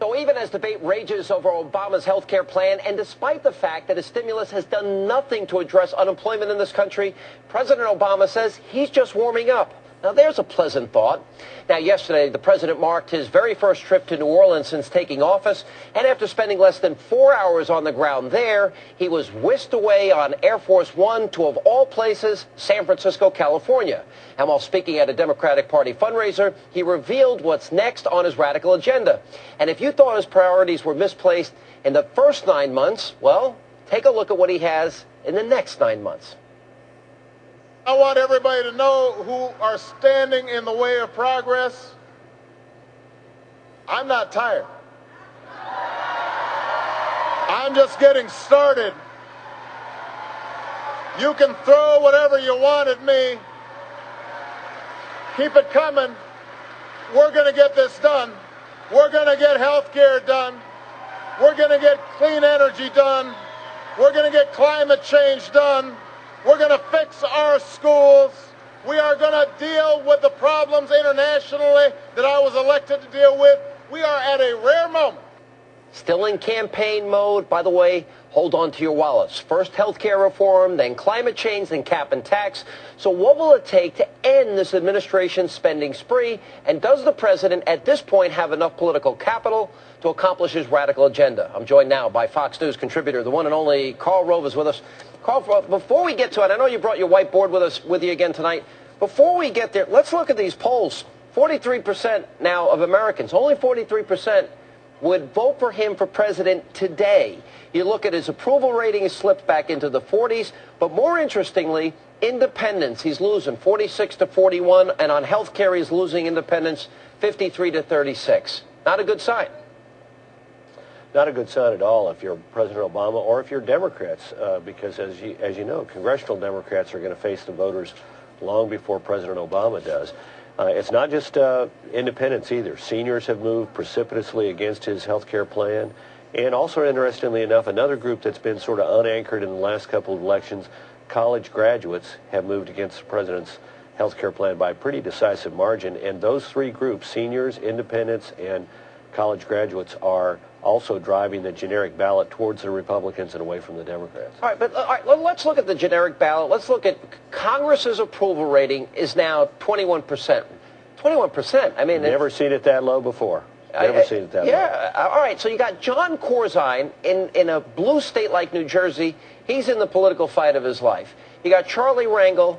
So even as debate rages over Obama's health care plan, and despite the fact that his stimulus has done nothing to address unemployment in this country, President Obama says he's just warming up. Now, there's a pleasant thought. Now, yesterday, the president marked his very first trip to New Orleans since taking office, and after spending less than 4 hours on the ground there, he was whisked away on Air Force One to, of all places, San Francisco, California. And while speaking at a Democratic Party fundraiser, he revealed what's next on his radical agenda. And if you thought his priorities were misplaced in the first 9 months, well, take a look at what he has in the next 9 months. I want everybody to know who are standing in the way of progress. I'm not tired. I'm just getting started. You can throw whatever you want at me. Keep it coming. We're going to get this done. We're going to get health care done. We're going to get clean energy done. We're going to get climate change done. We're going to fix our schools. We are going to deal with the problems internationally that I was elected to deal with. We are at a rare moment. Still in campaign mode. By the way, hold on to your wallets. First health care reform, then climate change, then cap and tax. So what will it take to end this administration's spending spree? And does the president at this point have enough political capital to accomplish his radical agenda? I'm joined now by Fox News contributor, the one and only Karl Rove is with us. Karl, before we get to it, I know you brought your whiteboard with you again tonight. Before we get there, let's look at these polls. 43% now of Americans, only 43%, would vote for him for president today. You look at his approval rating, has slipped back into the 40s. But more interestingly, independents, he's losing 46 to 41. And on health care, he's losing independents 53 to 36. Not a good sign. Not a good sign at all if you're President Obama or if you're Democrats, because as you know, congressional Democrats are going to face the voters long before President Obama does. It's not just independents either. Seniors have moved precipitously against his health care plan. And also, interestingly enough, another group that's been sort of unanchored in the last couple of elections, college graduates, have moved against the president's health care plan by a pretty decisive margin. And those three groups, seniors, independents, and college graduates, are also driving the generic ballot towards the Republicans and away from the Democrats. All right, let's look at the generic ballot. Let's look at Congress's approval rating is now 21%. 21%. I mean, never seen it that low before. Never seen it that low. Yeah. All right. So you got John Corzine in a blue state like New Jersey. He's in the political fight of his life. You got Charlie Rangel.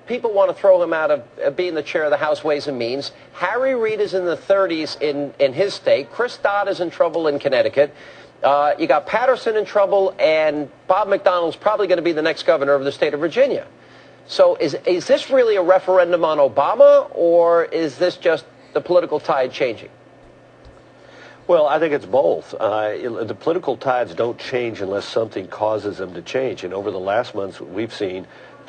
People want to throw him out of being the chair of the House Ways and Means. Harry Reid is in the 30s in his state. Chris Dodd is in trouble in Connecticut. You got Patterson in trouble, and Bob McDonnell's probably going to be the next governor of the state of Virginia. So is this really a referendum on Obama, or is this just the political tide changing? Well, I think it's both. The political tides don't change unless something causes them to change. And over the last months, we've seen,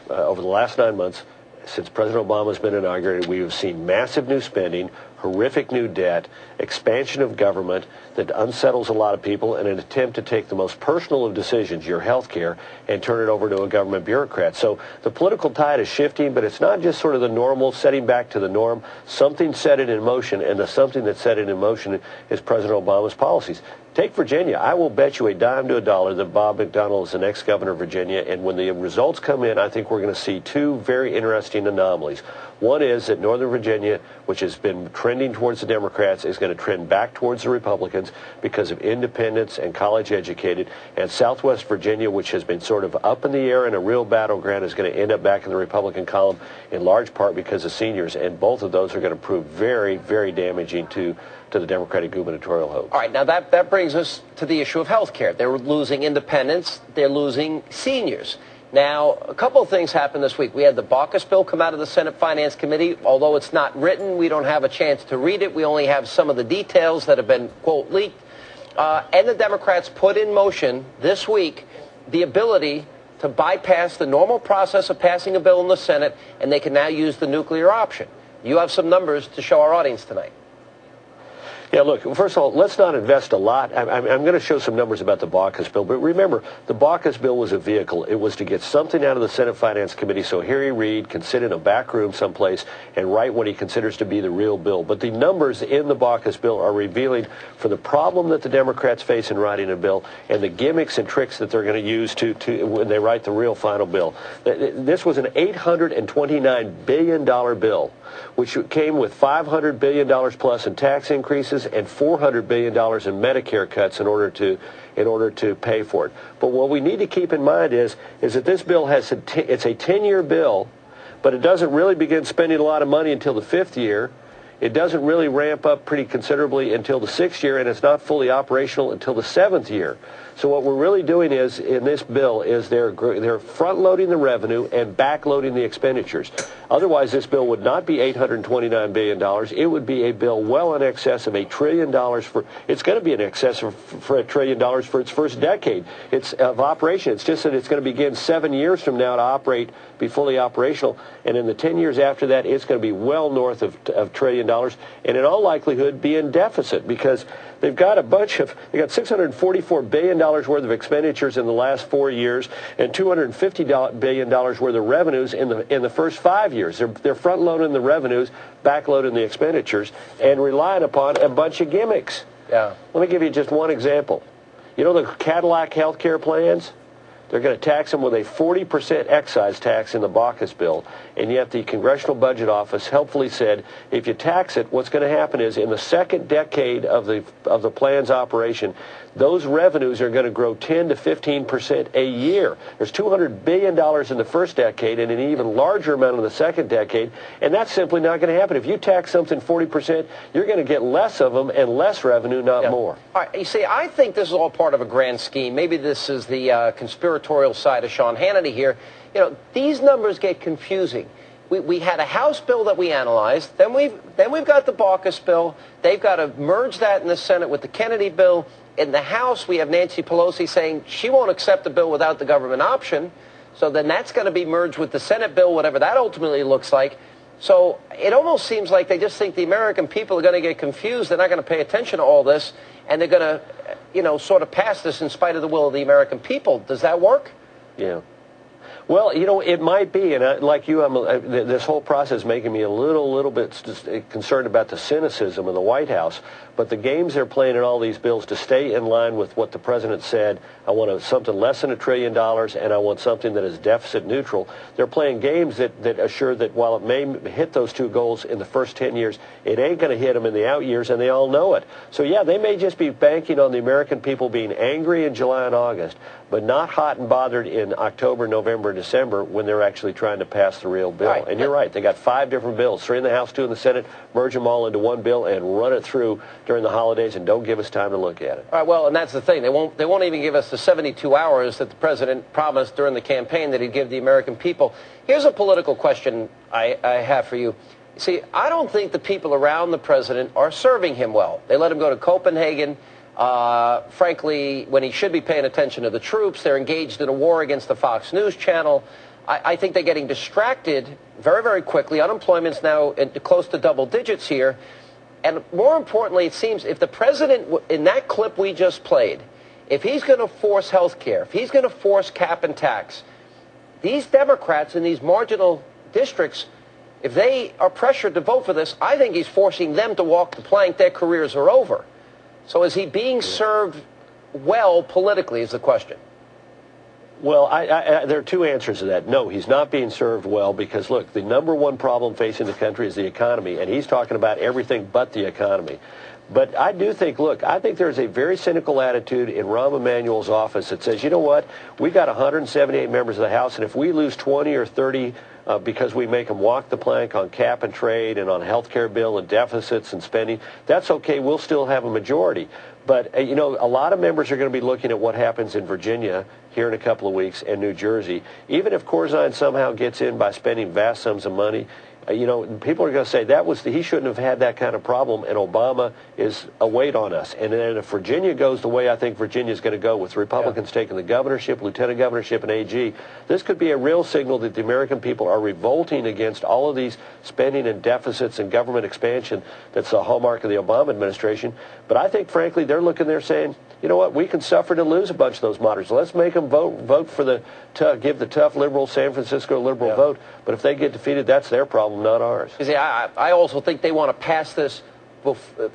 over the last 9 months, since President Obama's been inaugurated, we have seen massive new spending, horrific new debt, expansion of government that unsettles a lot of people, and an attempt to take the most personal of decisions, your health care, and turn it over to a government bureaucrat. So the political tide is shifting, but it's not just sort of the normal setting back to the norm. Something set it in motion, and the something that set it in motion is President Obama's policies. Take Virginia. I will bet you a dime to a dollar that Bob McDonnell is the next governor of Virginia, and when the results come in, I think we're going to see two very interesting anomalies. One is that Northern Virginia, which has been trending towards the Democrats, is going to trend back towards the Republicans because of independents and college-educated. And Southwest Virginia, which has been sort of up in the air and a real battleground, is going to end up back in the Republican column in large part because of seniors. And both of those are going to prove very, very damaging to the Democratic gubernatorial hopes. All right, now that brings us to the issue of health care. They're losing independents. They're losing seniors. Now, a couple of things happened this week. We had the Baucus bill come out of the Senate Finance Committee. Although it's not written, we don't have a chance to read it. We only have some of the details that have been, quote, leaked. And the Democrats put in motion this week the ability to bypass the normal process of passing a bill in the Senate, and they can now use the nuclear option. You have some numbers to show our audience tonight. Yeah, look, first of all, let's not invest a lot. I'm going to show some numbers about the Baucus bill, but remember, the Baucus bill was a vehicle. It was to get something out of the Senate Finance Committee so Harry Reid can sit in a back room someplace and write what he considers to be the real bill. But the numbers in the Baucus bill are revealing for the problem that the Democrats face in writing a bill and the gimmicks and tricks that they're going to use to when they write the real final bill. This was an $829 billion bill, which came with $500 billion plus in tax increases and $400 billion in Medicare cuts in order to pay for it. But what we need to keep in mind is that this bill it's a 10-year bill, but it doesn't really begin spending a lot of money until the 5th year. It doesn't really ramp up pretty considerably until the 6th year, and it's not fully operational until the 7th year. So what we're really doing is, in this bill, is they're front-loading the revenue and back-loading the expenditures. Otherwise, this bill would not be $829 billion. It would be a bill well in excess of $1 trillion it's going to be in excess for $1 trillion for its first decade. It's of operation. It's just that it's going to begin 7 years from now to be fully operational. And in the 10 years after that, it's going to be well north of $1 trillion, and in all likelihood be in deficit because they've got $644 billion worth of expenditures in the last 4 years and $250 billion worth of revenues in the first 5 years. They're front-loading the revenues, back-loading the expenditures, and relying upon a bunch of gimmicks. Yeah. Let me give you just one example. You know the Cadillac health care plans? They're going to tax them with a 40% excise tax in the Baucus bill, and yet the Congressional Budget Office helpfully said, if you tax it, what's going to happen is in the second decade of the plan's operation, those revenues are going to grow 10 to 15% a year. There's $200 billion in the first decade and an even larger amount in the second decade, and that's simply not going to happen. If you tax something 40%, you're going to get less of them and less revenue, not more. All right, you see, I think this is all part of a grand scheme. Maybe this is the conspiratorial side of Sean Hannity here. You know, these numbers get confusing. We had a House bill that we analyzed. Then we've got the Baucus bill. They've got to merge that in the Senate with the Kennedy bill. In the House, we have Nancy Pelosi saying she won't accept the bill without the government option. So then that's going to be merged with the Senate bill, whatever that ultimately looks like. So it almost seems like they just think the American people are going to get confused. They're not going to pay attention to all this, and they're going to, sort of pass this in spite of the will of the American people. Does that work? Yeah. Well, it might be, and like you, this whole process is making me a little bit concerned about the cynicism of the White House. But the games they're playing in all these bills to stay in line with what the president said, I want something less than $1 trillion, and I want something that is deficit neutral. They're playing games that assure that while it may hit those two goals in the first 10 years, it ain't going to hit them in the out years, and they all know it. So, yeah, they may just be banking on the American people being angry in July and August, but not hot and bothered in October, November, and December when they're actually trying to pass the real bill. Right. And you're right. They got 5 different bills, 3 in the House, 2 in the Senate, merge them all into one bill and run it through during the holidays and don't give us time to look at it. All right, well, and that's the thing. They won't even give us the 72 hours that the president promised during the campaign that he'd give the American people. Here's a political question I have for you. See, I don't think the people around the president are serving him well. They let him go to Copenhagen. Frankly, when he should be paying attention to the troops, they're engaged in a war against the Fox News channel. I think they're getting distracted very, very quickly. Unemployment's now close to double digits here. And more importantly, it seems if the president, in that clip we just played, if he's going to force health care, if he's going to force cap and tax, these Democrats in these marginal districts, if they are pressured to vote for this, I think he's forcing them to walk the plank. Their careers are over. So is he being served well politically is the question. Well, there are 2 answers to that. No, he's not being served well because, look, the number one problem facing the country is the economy, and he's talking about everything but the economy. But I do think, look, I think there's a very cynical attitude in Rahm Emanuel's office that says, you know what, we got 178 members of the House, and if we lose 20 or 30 because we make them walk the plank on cap and trade and on health care bill and deficits and spending, that's okay. We'll still have a majority. But, a lot of members are going to be looking at what happens in Virginia here in a couple of weeks and New Jersey. Even if Corzine somehow gets in by spending vast sums of money, People are going to say he shouldn't have had that kind of problem, and Obama is a weight on us. And then if Virginia goes the way I think Virginia is going to go, with Republicans taking the governorship, lieutenant governorship, and AG, this could be a real signal that the American people are revolting against all of these spending and deficits and government expansion that's the hallmark of the Obama administration. But I think, frankly, they're looking there saying, you know what, we can suffer to lose a bunch of those moderates. Let's make them vote for give the tough liberal San Francisco liberal vote. But if they get defeated, that's their problem, not ours. You see, I also think they want to pass this.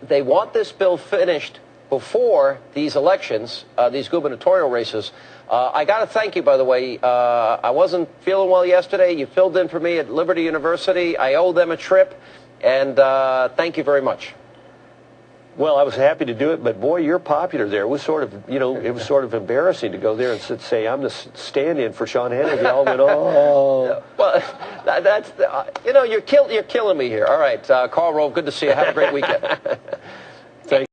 They want this bill finished before these elections, these gubernatorial races. I got to thank you, by the way. I wasn't feeling well yesterday. You filled in for me at Liberty University. I owe them a trip, and thank you very much. Well, I was happy to do it, but boy, you're popular there. It was sort of, it was sort of embarrassing to go there and say I'm the stand-in for Sean Hannity. They all went, oh. Well, that's you're killing me here. All right, Karl Rove, good to see you. Have a great weekend.